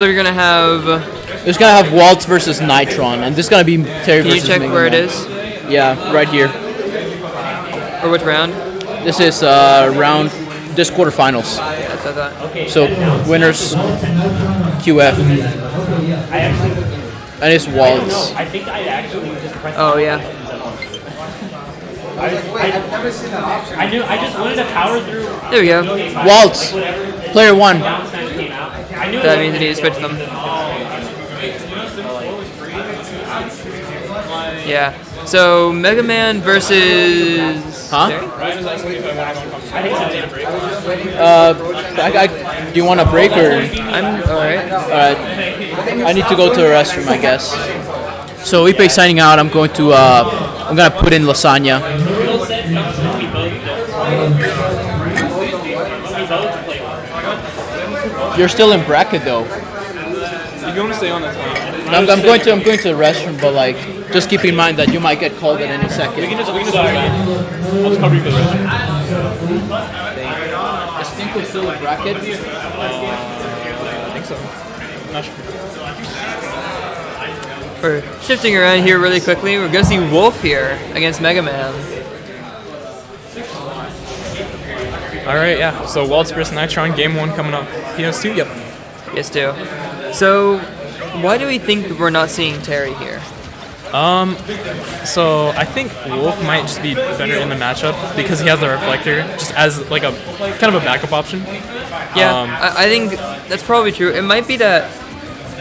So you're gonna have. It's gonna have Waltz versus Nitron, and this is gonna be Terry Can you versus check Mega where it Man. is? Yeah, right here. Or which round? This is round this quarterfinals. That's what I thought. So winners QF, and it's Waltz. I think I actually just pressed. Oh yeah. I just wanted to power through. There we go. Waltz, player one. I knew That means I need to switch them. Yeah. So Mega Man versus. Huh? Do you want a break or? I'm alright. Alright. I need to go to the restroom, I guess. So Ipe signing out. I'm going to. I'm gonna put in lasagna. You're still in bracket though. You're going to stay on that time. I'm going to the restroom, but like, just keep in mind that you might get called at any second. We can just I'll just cover you for the rest. Is Stinko still in bracket? I think so. I'm not sure. We're shifting around here really quickly. We're gonna see Wolf here against Mega Man. Alright, yeah. So Waltz versus Nitron, game 1 coming up. PS2? Yep. Yes, too. So, why do we think we're not seeing Terry here? So I think Wolf might just be better in the matchup because he has the reflector, just as like a kind of a backup option. Yeah, I think that's probably true. It might be that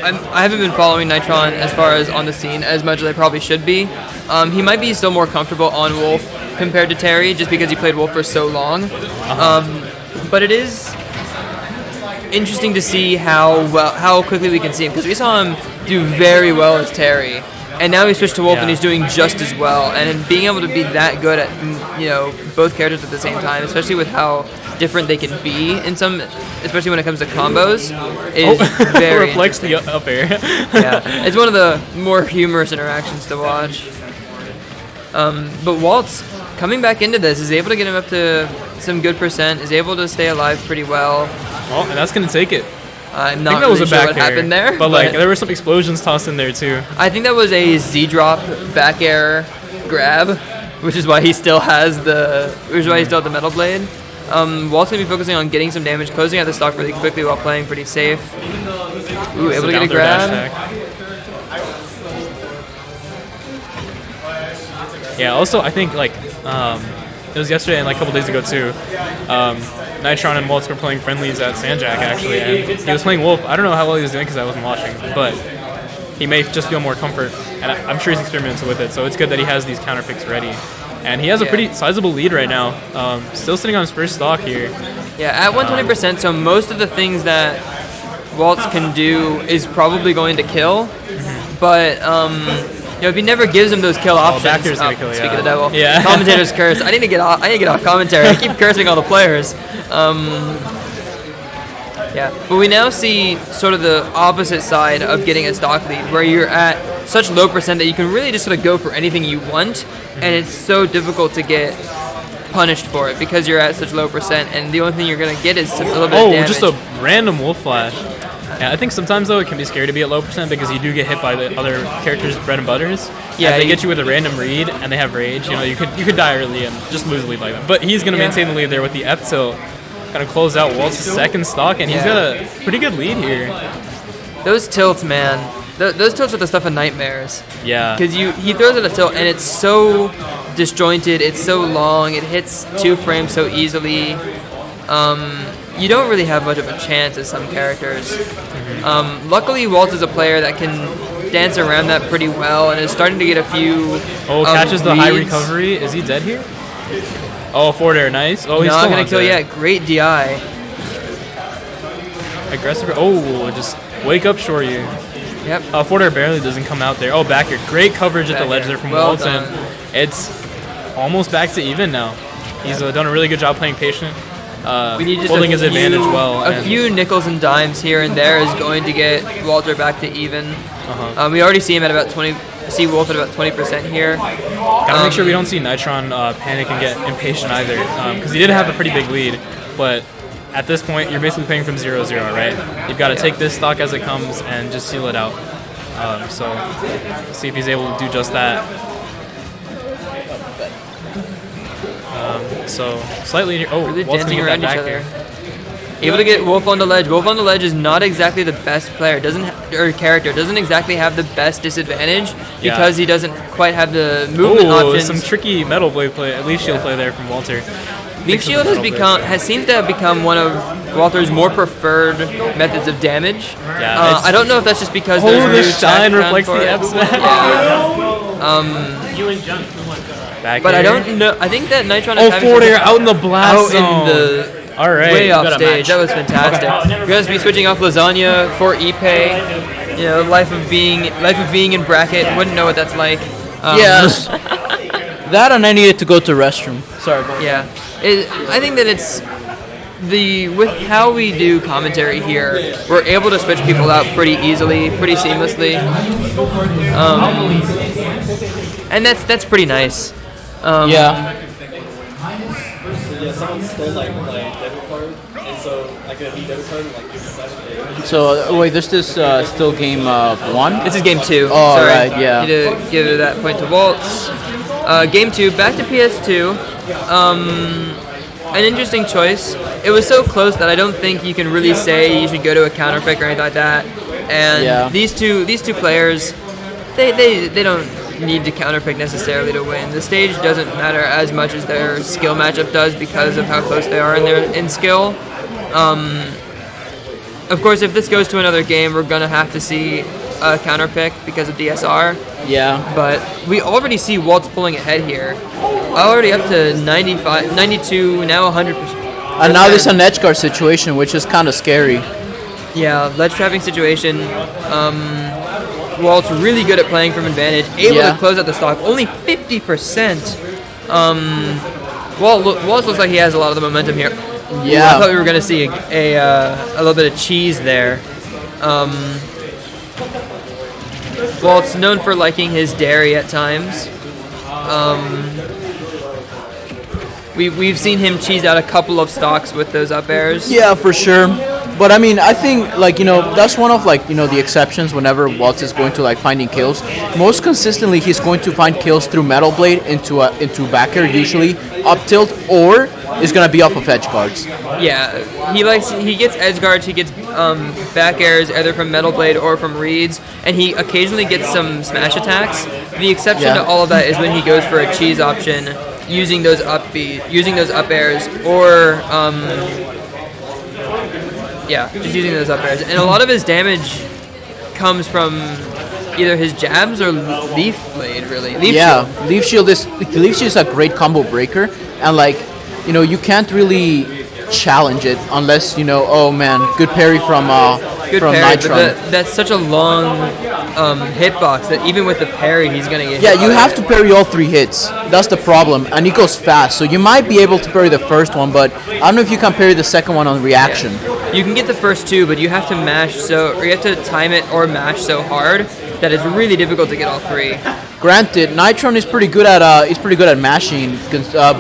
I haven't been following Nitron as far as on the scene as much as I probably should be. He might be still more comfortable on Wolf compared to Terry just because he played Wolf for so long. But it is interesting to see how quickly we can see him because we saw him do very well as Terry. And now he switched to Wolf and he's doing just as well. And being able to be that good at both characters at the same time, especially with how different they can be in some, especially when it comes to combos, is very reflects the up air. Yeah, it's one of the more humorous interactions to watch. But Waltz, coming back into this, is able to get him up to some good percent, is able to stay alive pretty well. Oh, and that's going to take it. I'm I not think that was really a sure back what air, happened there. but like there were some explosions tossed in there too. I think that was a Z drop back air grab, which is why he still has the metal blade. Walt's gonna be focusing on getting some damage, closing out the stock really quickly while playing pretty safe. Ooh, able to get a grab. Yeah. Also, I think like it was yesterday and like a couple days ago too. Nitron and Waltz were playing friendlies at Sanjak actually, and he was playing Wolf. I don't know how well he was doing because I wasn't watching, but he may just feel more comfort, and I'm sure he's experimenting with it. So it's good that he has these counter picks ready, and he has a pretty sizable lead right now. Still sitting on his first stock here. Yeah, at 120%. So most of the things that Waltz can do is probably going to kill, but if he never gives him those kill options. Back here's gonna kill, Speak of the devil. Yeah. Commentators curse. I need to get off commentary. I keep cursing all the players. Yeah, but we now see sort of the opposite side of getting a stock lead, where you're at such low percent that you can really just sort of go for anything you want, and it's so difficult to get punished for it because you're at such low percent, and the only thing you're gonna get is a little bit of damage. Just a random Wolf flash. Yeah, I think sometimes though it can be scary to be at low percent because you do get hit by the other characters' bread and butters. Yeah, and they get you with a random read and they have rage. You could die early and just lose the lead like that. But he's gonna maintain the lead there with the F tilt, gonna close out Waltz's second stock, and he's got a pretty good lead here. Those tilts, man. Those tilts are the stuff of nightmares. Yeah. Because he throws at a tilt and it's so disjointed, it's so long, it hits 2 frames so easily. You don't really have much of a chance as some characters. Luckily, Waltz is a player that can dance around that pretty well and is starting to get a few. Catches the high reads. recovery. Is he dead here? Oh, forward air, nice. Oh, he's Not still gonna on kill there. yet. Great DI. Aggressive. Oh, just wake up, Shoryu. Yep. Forward air barely doesn't come out there. Oh, back here. Great coverage at the ledge there from Waltz, and it's almost back to even now. He's done a really good job playing patient. We need just holding his advantage well. A few nickels and dimes here and there is going to get Walter back to even. We already see him at about 20. See Wolf at about 20% here. Gotta make sure we don't see Nitron panic and get impatient either, because he did have a pretty big lead, but at this point, you're basically playing from 0-0, right? You've got to take this stock as it comes and just seal it out. So see if he's able to do just that. So slightly. Oh, Really Waltz dancing gonna around get each that other. back here. Able to get Wolf on the ledge. Wolf on the ledge is not exactly the best player. Or character doesn't exactly have the best disadvantage because he doesn't quite have the movement options. Some tricky Metal Blade play, Leaf Shield play there from Walter. Leaf Shield seems to have become one of Walter's more preferred methods of damage. Yeah, I don't know if that's just because the there's new shine tech reflects for the it. F You and Junk. But I don't know. I think that Nitron is Oh, having forward some- air out in the blast out zone. in the All right. way off got a stage. match. That was fantastic. We're gonna be switching off Lasagna for Ipe. You know, life of being in bracket. Wouldn't know what that's like. Yes. That and I needed to go to the restroom. Sorry. Yeah. I think that it's with how we do commentary here, we're able to switch people out pretty easily, pretty seamlessly. And that's pretty nice. Yeah. Yeah, someone stole like my debit card, and so like a new debit card, like this is So wait, this is still game 1. This is game 2. Oh, Sorry. right, yeah. Need to give that point to Waltz. Game 2, back to PS2. An interesting choice. It was so close that I don't think you can really say you should go to a counter pick or anything like that. And Yeah. these two players, they don't need to counter pick necessarily to win. The stage doesn't matter as much as their skill matchup does because of how close they are in skill. Of course, if this goes to another game, we're gonna have to see a counter pick because of DSR. Yeah. But we already see Waltz pulling ahead here. Already up to 95, 92, now 100%. And now there's an edge guard situation, which is kind of scary. Yeah, ledge trapping situation. Waltz really good at playing from advantage, able Yeah. to close out the stock, only 50%. Waltz looks like he has a lot of the momentum here. Yeah. I thought we were going to see a little bit of cheese there. Waltz known for liking his dairy at times. We've seen him cheese out a couple of stocks with those up airs. Yeah, for sure. But I mean, I think like that's one of the exceptions whenever Waltz is going to like finding kills. Most consistently, he's going to find kills through Metal Blade into back air, usually up tilt, or is gonna be off of edge guards. Yeah, he gets edge guards, he gets back airs either from Metal Blade or from reads, and he occasionally gets some smash attacks. The exception to all of that is when he goes for a cheese option, using those up airs, or just using those up airs. And a lot of his damage comes from either his jabs or Leaf Blade, really. Leaf Shield is a great combo breaker, and you can't really challenge it unless oh man, good parry from Nitron. But that's such a long hitbox that even with the parry, he's gonna get. Yeah, hit you by have it. to parry all 3 hits. That's the problem, and it goes fast. So you might be able to parry the first one, but I don't know if you can parry the second one on reaction. You can get the first 2, but you have to or you have to time it or mash so hard that it's really difficult to get all 3. Granted, Nitron is pretty good at mashing,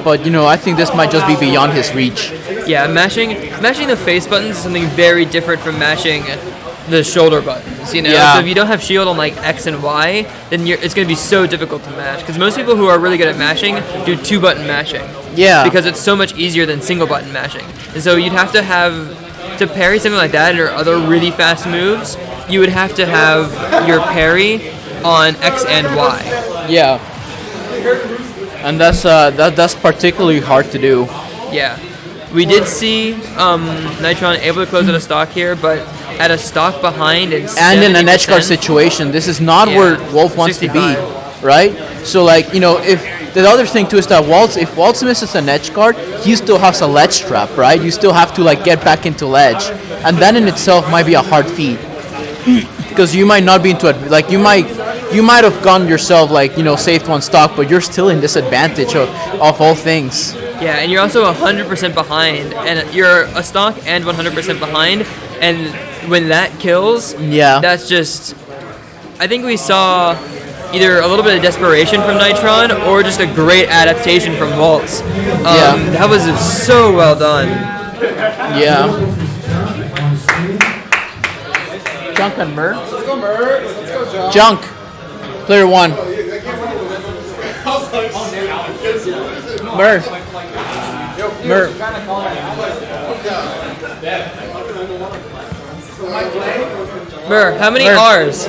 but I think this might just be beyond his reach. Yeah, mashing the face buttons is something very different from mashing the shoulder buttons. Yeah. So if you don't have shield on like X and Y, then it's going to be so difficult to mash. Because most people who are really good at mashing do 2-button mashing. Yeah. Because it's so much easier than single button mashing. And so you'd have to parry something like that or other really fast moves. You would have to have your parry on X and Y. Yeah. And that's particularly hard to do. Yeah. We did see Nitron able to close out a stock here, but at a stock behind and in an edge guard situation, this is not where Wolf wants 65. to be, right? So if the other thing too is that if Waltz misses an edge guard, he still has a ledge trap, right? You still have to get back into ledge, and that in itself might be a hard feat because you might not be into it. You might have gone yourself saved one stock, but you're still in disadvantage of all things. Yeah, and you're also 100% behind, and you're a stock and 100% behind, and when that kills, that's just. I think we saw either a little bit of desperation from Nitron or just a great adaptation from Waltz. That was so well done. Yeah. Junk and Mur. Junk. Player 1. Mur. Mur. Burr, how many R's?